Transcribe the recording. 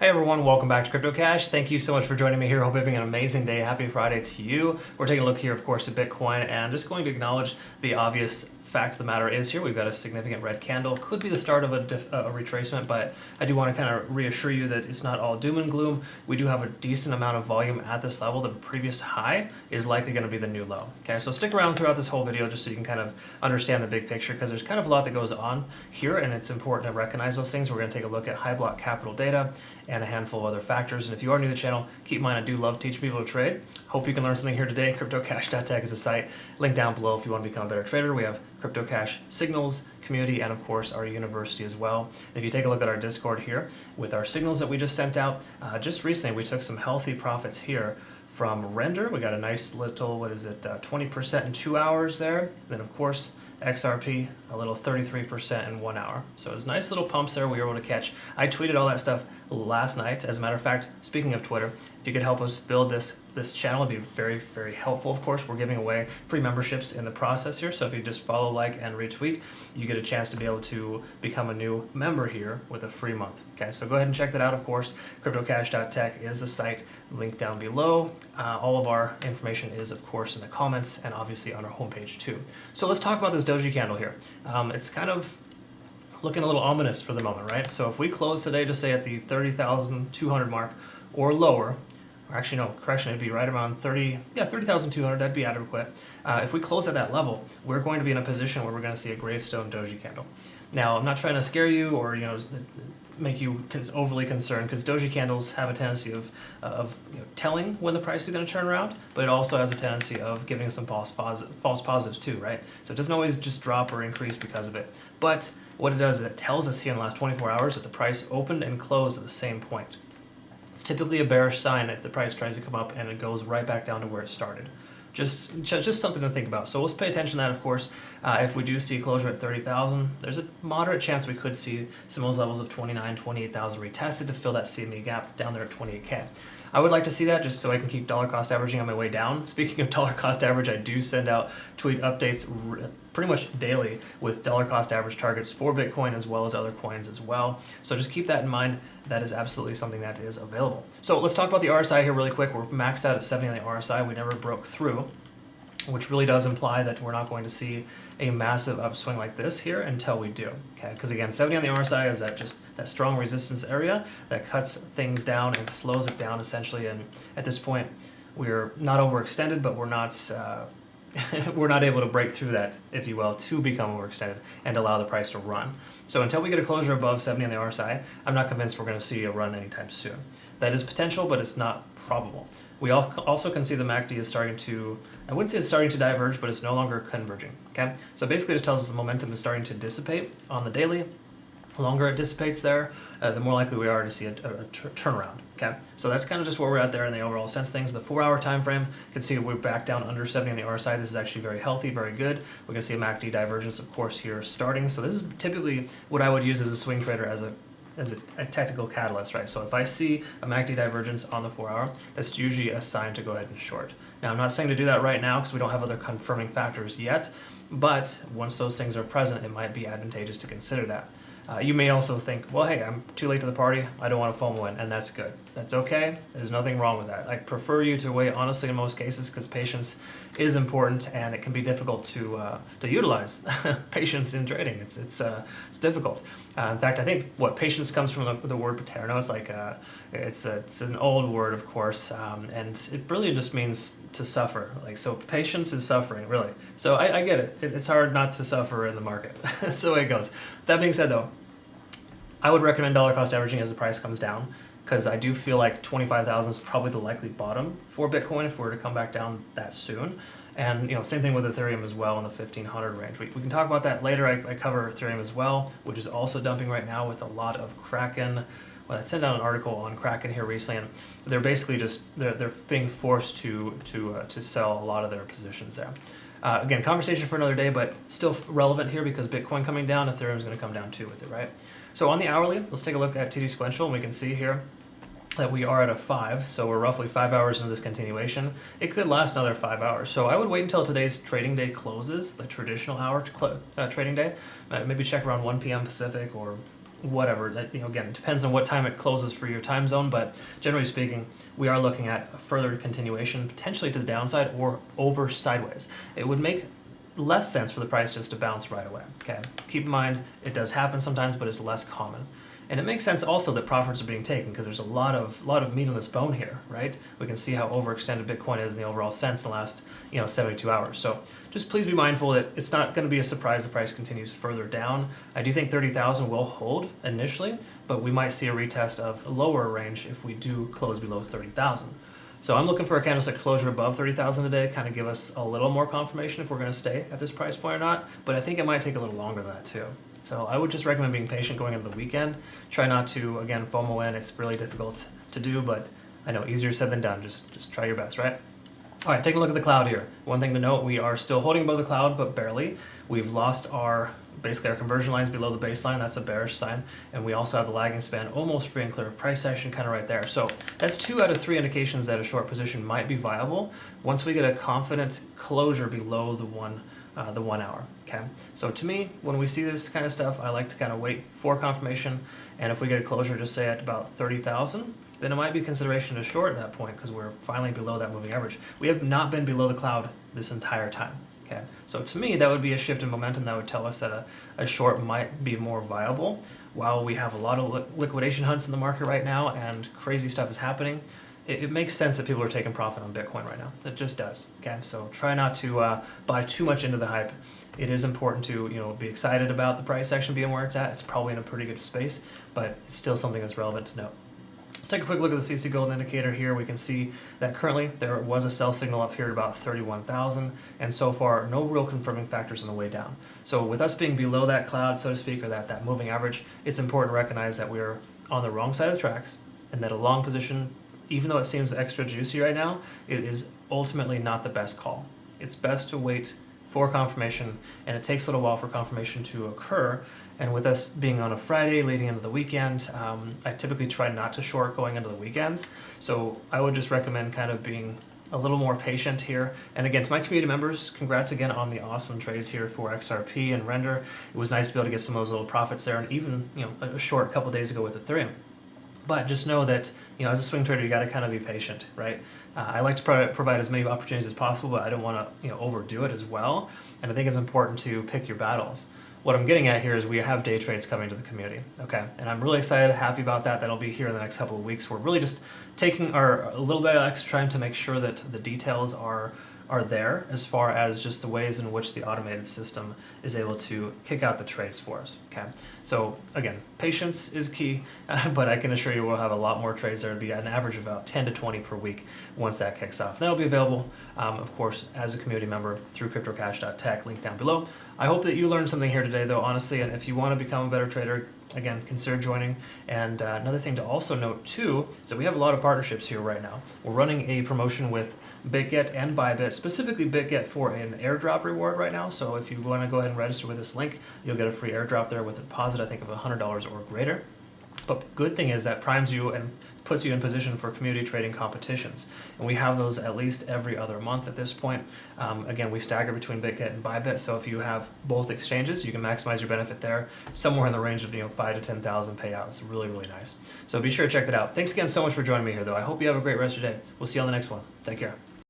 Hey everyone, welcome back to Crypto Cash. Thank you so much for joining me here. Hope you're having an amazing day. Happy Friday to you. We're taking a look here, of course, at Bitcoin and just going to acknowledge the obvious fact of the matter is here. We've got a significant red candle. Could be the start of a retracement, but I do want to kind of reassure you that it's not all doom and gloom. We do have a decent amount of volume at this level. The previous high is likely going to be the new low. Okay, so stick around throughout this whole video just so you can kind of understand the big picture, because there's kind of a lot that goes on here and it's important to recognize those things. We're going to take a look at high block capital data and a handful of other factors. And if you are new to the channel, keep in mind I do love teaching people to trade. Hope you can learn something here today. CryptoCash.tech is the site. Link down below if you want to become a better trader. We have Crypto Cash signals, community, and of course our university as well. And if you take a look at our Discord here with our signals that we just sent out, just recently we took some healthy profits here from Render. We got a nice little, 20% in 2 hours there. Then of course XRP, a little 33% in 1 hour. So it's nice little pumps there we were able to catch. I tweeted all that stuff last night. As a matter of fact, speaking of Twitter, if you could help us build this channel, it'd be very, very helpful. Of course, we're giving away free memberships in the process here. So if you just follow, like, and retweet, you get a chance to be able to become a new member here with a free month. Okay, so go ahead and check that out. Of course, CryptoCash.tech is the site, link down below. All of our information is, of course, in the comments and obviously on our homepage too. So let's talk about this Doji candle here. It's kind of looking a little ominous for the moment, right? So if we close today, just say at the 30,200 mark or lower, or actually no, correction, it'd be right around 30,200, that'd be adequate. If we close at that level, we're going to be in a position where we're going to see a gravestone Doji candle. Now, I'm not trying to scare you or make you overly concerned, because Doji candles have a tendency of telling when the price is going to turn around, but it also has a tendency of giving some false positives too, right? So it doesn't always just drop or increase because of it. But what it does is it tells us here in the last 24 hours that the price opened and closed at the same point. It's typically a bearish sign if the price tries to come up and it goes right back down to where it started. Just something to think about. So let's pay attention to that, of course. If we do see closure at 30,000, there's a moderate chance we could see some of those levels of 29, 28,000 retested to fill that CME gap down there at 28K. I would like to see that just so I can keep dollar cost averaging on my way down. Speaking of dollar cost average, I do send out tweet updates pretty much daily with dollar cost average targets for Bitcoin as well as other coins as well. So just keep that in mind. That is absolutely something that is available. So let's talk about the RSI here really quick. We're maxed out at 70 on the RSI. We never broke through, which really does imply that we're not going to see a massive upswing like this here until we do. Okay, because again, 70 on the RSI is that strong resistance area that cuts things down and slows it down essentially. And at this point, we're not overextended, but we're not we're not able to break through that, if you will, to become overextended and allow the price to run. So until we get a closure above 70 on the RSI, I'm not convinced we're going to see a run anytime soon. That is potential, but it's not probable. We also can see the MACD is starting to, I wouldn't say it's starting to diverge, but it's no longer converging. Okay, so basically it just tells us the momentum is starting to dissipate on the daily. The longer it dissipates there, the more likely we are to see a turnaround. Okay, so that's kind of just where we're at there in the overall sense things. The 4 hour time frame, you can see we're back down under 70 on the RSI. This is actually very healthy, very good. We're going to see a MACD divergence, of course, here starting. So this is typically what I would use as a swing trader as a technical catalyst, right? So if I see a MACD divergence on the 4 hour, that's usually a sign to go ahead and short. Now, I'm not saying to do that right now because we don't have other confirming factors yet, but once those things are present, it might be advantageous to consider that. You may also think, well, hey, I'm too late to the party. I don't want to FOMO in, and that's good. That's okay. There's nothing wrong with that. I prefer you to wait, honestly, in most cases, because patience is important, and it can be difficult to utilize patience in trading. It's difficult. In fact, I think patience comes from the word paterno. It's like it's an old word, of course, and it really just means to suffer. Like, so patience is suffering, really. So I get it. It's hard not to suffer in the market. That's the way it goes. That being said, though, I would recommend dollar cost averaging as the price comes down, because I do feel like 25,000 is probably the likely bottom for Bitcoin if we were to come back down that soon. And same thing with Ethereum as well in the 1500 range. We can talk about that later. I cover Ethereum as well, which is also dumping right now with a lot of Kraken. Well, I sent out an article on Kraken here recently, and they're basically just they're being forced to sell a lot of their positions there. Again, conversation for another day, but still relevant here because Bitcoin coming down, Ethereum is going to come down too with it, right? So on the hourly, let's take a look at TD sequential, and we can see here that we are at a 5, so we're roughly 5 hours into this continuation. It could last another 5 hours, so I would wait until today's trading day closes, the traditional hour trading day. Maybe check around 1 p.m. Pacific or whatever. Again, it depends on what time it closes for your time zone, but generally speaking, we are looking at a further continuation, potentially to the downside or over sideways. It would make less sense for the price just to bounce right away. Okay, keep in mind it does happen sometimes, but it's less common. And it makes sense also that profits are being taken because there's a lot of meat on this bone here, right? We can see how overextended Bitcoin is in the overall sense in the last 72 hours. So just please be mindful that it's not going to be a surprise the price continues further down. I do think 30,000 will hold initially, but we might see a retest of a lower range if we do close below 30,000. So I'm looking for a candlestick closure above 30,000 today, kind of give us a little more confirmation if we're going to stay at this price point or not, but I think it might take a little longer than that too. So I would just recommend being patient going into the weekend. Try not to, again, FOMO in. It's really difficult to do, but I know easier said than done. Just try your best, right? All right, taking a look at the cloud here. One thing to note, we are still holding above the cloud, but barely. We've lost basically our conversion lines below the baseline. That's a bearish sign. And we also have the lagging span almost free and clear of price action, kind of right there. So that's 2 out of 3 indications that a short position might be viable once we get a confident closure below the 1 hour. Okay, so to me, when we see this kind of stuff, I like to kind of wait for confirmation, and if we get a closure, just say at about 30,000, then it might be consideration to short at that point because we're finally below that moving average. We have not been below the cloud this entire time. Okay, so to me, that would be a shift in momentum that would tell us that a short might be more viable. While we have a lot of liquidation hunts in the market right now and crazy stuff is happening, it makes sense that people are taking profit on Bitcoin right now. It just does. Okay, so try not to buy too much into the hype. It is important to be excited about the price action being where it's at. It's probably in a pretty good space, but it's still something that's relevant to note. Let's take a quick look at the CC Gold indicator here. We can see that currently there was a sell signal up here at about 31,000, and so far no real confirming factors on the way down. So with us being below that cloud, so to speak, or that moving average, it's important to recognize that we're on the wrong side of the tracks and that a long position, even though it seems extra juicy right now, it is ultimately not the best call. It's best to wait for confirmation, and it takes a little while for confirmation to occur. And with us being on a Friday leading into the weekend, I typically try not to short going into the weekends. So I would just recommend kind of being a little more patient here. And again, to my community members, congrats again on the awesome trades here for XRP and Render. It was nice to be able to get some of those little profits there, and even a short couple days ago with Ethereum. But just know that, as a swing trader, you got to kind of be patient, right? I like to provide as many opportunities as possible, but I don't want to, overdo it as well. And I think it's important to pick your battles. What I'm getting at here is we have day trades coming to the community, okay? And I'm really excited, happy about that. That'll be here in the next couple of weeks. We're really just taking a little bit of extra time to make sure that the details are there as far as just the ways in which the automated system is able to kick out the trades for us, okay? So again, patience is key, but I can assure you we'll have a lot more trades. There would be an average of about 10 to 20 per week once that kicks off. That'll be available, of course, as a community member through cryptocash.tech, link down below. I hope that you learned something here today, though, honestly, and if you want to become a better trader, again, consider joining. And another thing to also note, too, is that we have a lot of partnerships here right now. We're running a promotion with BitGet and Bybit, specifically BitGet for an airdrop reward right now. So if you want to go ahead and register with this link, you'll get a free airdrop there with a deposit, I think, of $100 or greater. But good thing is that primes you and puts you in position for community trading competitions. And we have those at least every other month at this point. Again, we stagger between BitGet and Bybit, so if you have both exchanges, you can maximize your benefit there, somewhere in the range of 5 to 10,000 payouts. Really, really nice. So be sure to check that out. Thanks again so much for joining me here, though. I hope you have a great rest of your day. We'll see you on the next one. Take care.